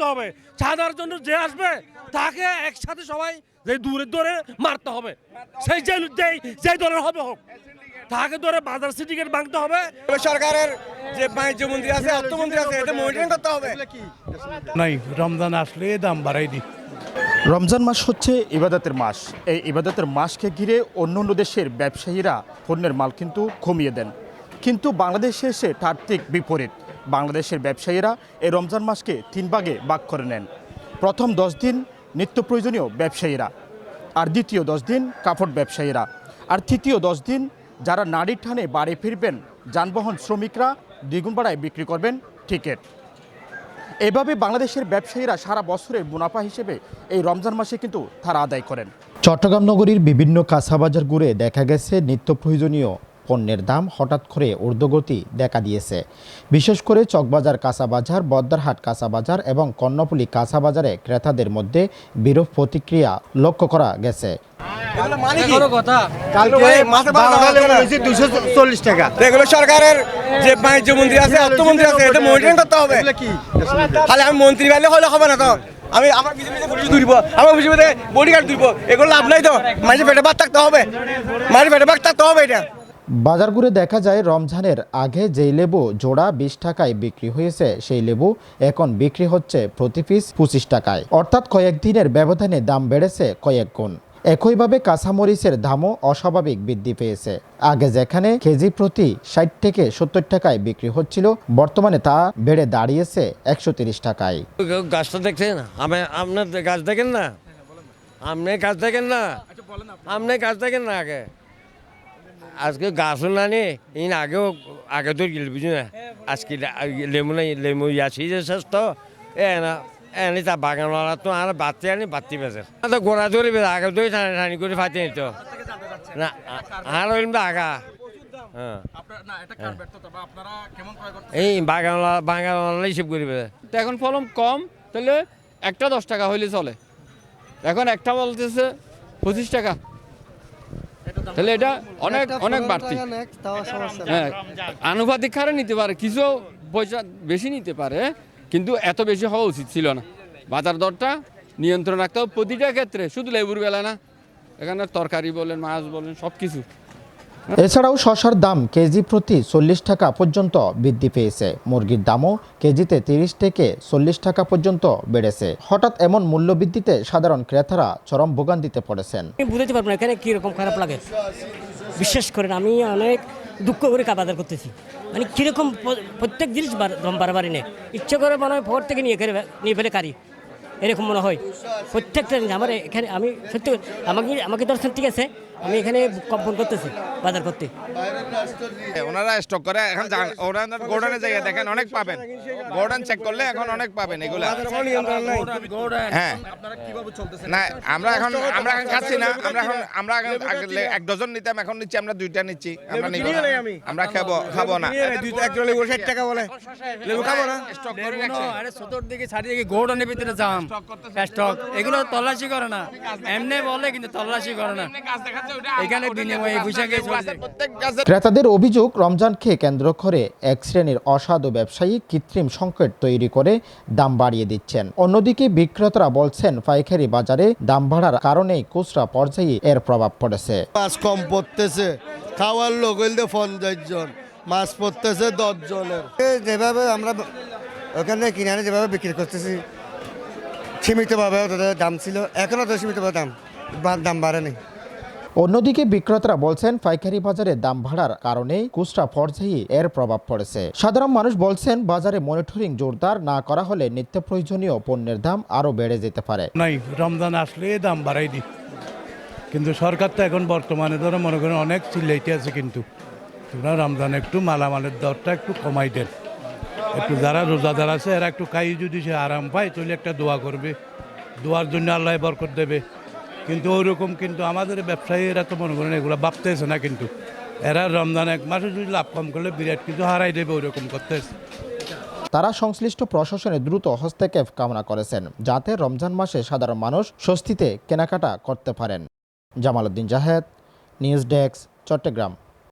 হবে সাধারণ জন্য যে আসবে তাকে একসাথে সবাই যে দূরে দূরে মারতে হবে সেই যে দলের হবে হোক তাকে ধরে বাজার সিন্ডিকেট ভাঙতে হবে। সরকারের যে বাণিজ্য মন্ত্রী আছে অর্থমন্ত্রী আছে এটা মনিটরিং করতে হবে। নাই রমজান আসলে দাম বাড়াই দিই। রমজান মাস হচ্ছে ইবাদতের মাস। এই ইবাদতের মাসকে ঘিরে অন্য দেশের ব্যবসায়ীরা পণ্যের মাল কিন্তু কমিয়ে দেন, কিন্তু বাংলাদেশে এসে তার ঠিক বিপরীত। বাংলাদেশের ব্যবসায়ীরা এই রমজান মাসকে 3 ভাগে ভাগ করে নেন। প্রথম 10 দিন নিত্য প্রয়োজনীয় ব্যবসায়ীরা, আর দ্বিতীয় 10 দিন কাপড় ব্যবসায়ীরা, আর তৃতীয় 10 দিন যারা নারীর টানে বাড়ি ফিরবেন যানবাহন শ্রমিকরা দ্বিগুণ ভাড়ায় বিক্রি করবেন টিকিট। এভাবে বাংলাদেশের ব্যবসায়ীরা সারা বছরের মুনাফা হিসেবে এই রমজান মাসে কিন্তু তারা আদায় করেন। চট্টগ্রাম নগরীর বিভিন্ন কাঁচাবাজার ঘুরে দেখা গেছে নিত্য প্রয়োজনীয় পণ্যের দাম হঠাৎ করে ঊর্ধ্বগতি দেখা দিয়েছে। বিশেষ করে চকবাজার কাঁচাবাজার, বদ্দারহাট কাঁচাবাজার এবং কর্ণফুলী কাঁচাবাজারে ক্রেতাদের মধ্যে বিরূপ প্রতিক্রিয়া লক্ষ্য করা গেছে। সরকারের যে বাণিজ্য মন্ত্রী আছে অর্থমন্ত্রী আছে এটা মনিটরিং করতে হবে। তাহলে আমি মন্ত্রী বাইলে হলে হবে না তো, আমি আমার বিজেপিতে পুলিশ ধরব, আমার বিজেপিতে বডিগার্ড ধরব, এগুলো লাভ নাই তো। মাঝে পেটে ভাত থাকতে হবে, মাঝে পেটে ভাত থাকতে হবে। এটা বাজার ঘুরে দেখা যায় রমজানের আগে যেই লেবু জোড়া 20 টাকায় বিক্রি হয়েছে সেই লেবু এখন বিক্রি হচ্ছে প্রতি পিস 25 টাকায়, অর্থাৎ কয়েকদিনের ব্যবধানে দাম বেড়েছে কয়েক গুণ। একইভাবে কাঁচামরিচের দামও অস্বাভাবিক বৃদ্ধি পেয়েছে। আগে যেখানে কেজি প্রতি 60 থেকে 70 টাকায় বিক্রি হচ্ছিল, বর্তমানে তা বেড়ে দাঁড়িয়েছে 130 টাকায়। গাছটা দেখছেন, আপনার গাছ দেখেন না, আপনি গাছ দেখেন না, আপনি গাছ দেখেন না। আগে আজকে গাছও না নি আগে তো গেল বুঝি না, আজকে লেমু নাই, লেমু ইয়াছি যে শেষ তো না এনে তা বাগানওয়ালা তো আর বাতি আনি বাতি বেচে তো গোড়া ধরে আগে ধরে টানি করে ফাটি নিত না আর হইল আগা। হ্যাঁ এই বাগানওয়ালা হিসেব করি তো এখন ফলন কম, তাহলে একটা 10 টাকা হইলে চলে, এখন একটা বলতেছে 25 টাকা, তাহলে এটা অনেক অনেক বাড়তি। হ্যাঁ, আনুপাতিক হারে নিতে পারে, কিছু পয়সা বেশি নিতে পারে, কিন্তু এত বেশি হওয়া উচিত ছিল না। বাজার দরটা নিয়ন্ত্রণ রাখতে হবে প্রতিটা ক্ষেত্রে, শুধু লেবুর বেলা না, এখানে তরকারি বলেন, মাছ বলেন, সব কিছু। এছাড়াও শসার দাম কেজি প্রতি 40 টাকা পর্যন্ত বৃদ্ধি পেয়েছে। মুরগির দামও কেজিতে 30 থেকে 40 টাকা পর্যন্ত বেড়েছে। হঠাৎ এমন মূল্যবৃদ্ধিতে সাধারণ ক্রেতারা চরম ভোগান্তিতে পড়েছেন। আমি বুঝতে পারবো না এখানে কীরকম খারাপ লাগে। বিশ্বাস করেন আমি অনেক দুঃখ করে বাজার করতেছি, মানে কীরকম প্রত্যেক জিনিস দাম বাড়াবাড়ি নেই, ইচ্ছে করে মনে হয় ভোর থেকে নিয়ে ফেলে কারি, এরকম মনে হয় প্রত্যেকটা জিনিস। আমার এখানে আমি সত্যি আমাকে দর্শন ঠিক আছে, আমি এখানে কম্পন করতেছি বাজার করতে। ওনারা স্টক করে এখন ওনারা গোডাউনে যাইয়ে দেখেন অনেক পাবেন, গোডাউন চেক করলে এখন অনেক পাবেন এগুলা। হ্যাঁ না আমরা এখন খাচ্ছি না, আমরা এখন 1 ডজন নিতাম, এখন নিচ্ছি আমরা 2টা নিচ্ছি। আমরা নিব না, আমরা খাবো না। লেবু 60 টাকা বলে, লেবু খাবো না। স্টক করে রাখছে, আরে চতুর্দিকে চারিদিকে গোডাউনের ভিতরে জাম স্টক, এগুলো তল্লাশি করে না, এমনি বলে কিন্তু তল্লাশি করে না, এখানে বিনিময়ে বুঝাকে চলছে। ক্রেতাদের অভিযোগ, রমজানকে কেন্দ্র করে এক শ্রেণীর অসাধু ব্যবসায়ী কৃত্রিম সংকট তৈরি করে দাম বাড়িয়ে দিচ্ছেন। অন্যদিকে বিক্রেতারা বলছেন পাইকারি বাজারে দাম বাড়ার কারণেই খুচরা পর্যায়ে এর প্রভাব পড়েছে। মাছ কম পড়তেছে, খাওয়ার লোক হইলে 50 জন, মাছ পড়তেছে 10 জনের। যেভাবে আমরা ওখানে কিনে আনে যেভাবে বিক্রি করতেছি সীমিতভাবে ওদের দাম ছিল, এখনও তো সীমিতভাবে দাম বাড়েনি। অন্যদিকে বিক্রেতারা বলছেন পাইকারি বাজারে দাম বাড়ার কারণে খুচরা পর্যায়ে এর প্রভাব পড়েছে। সাধারণ মানুষ বলছেন বাজারে মনিটরিং জোরদার না করা হলে নিত্য প্রয়োজনীয় পণ্যের দাম আরো বেড়ে যেতে পারে। নাই রমজান আসলে দাম বাড়াই দিই, কিন্তু সরকার তো এখন বর্তমানে ধরো মনে করেন অনেক চিল্লাইতে আছে, কিন্তু তোমরা রমজান একটু মালামালের দরটা একটু কমাই দেন, একটু যারা রোজাদার আছে এরা একটু খাই, যদি সে আরাম পায় তাহলে একটা দোয়া করবে, দোয়ার জন্য আল্লাহ বরকত দেবে। কিন্তু ওইরকম কিন্তু আমাদের ব্যবসায়ীরা তো মনে করেন এগুলো ভাবতেছে না, কিন্তু এরা রমজান 1 মাসে যদি লাভ কম করলে বিরাট কিছু হারাই দেবে, ওইরকম করতেছে। তারা সংশ্লিষ্ট প্রশাসনে দ্রুত হস্তক্ষেপ কামনা করেছেন, যাতে রমজান মাসে সাধারণ মানুষ স্বস্তিতে কেনাকাটা করতে পারেন। Jamal Uddin Zahed, news desk, Chittagong.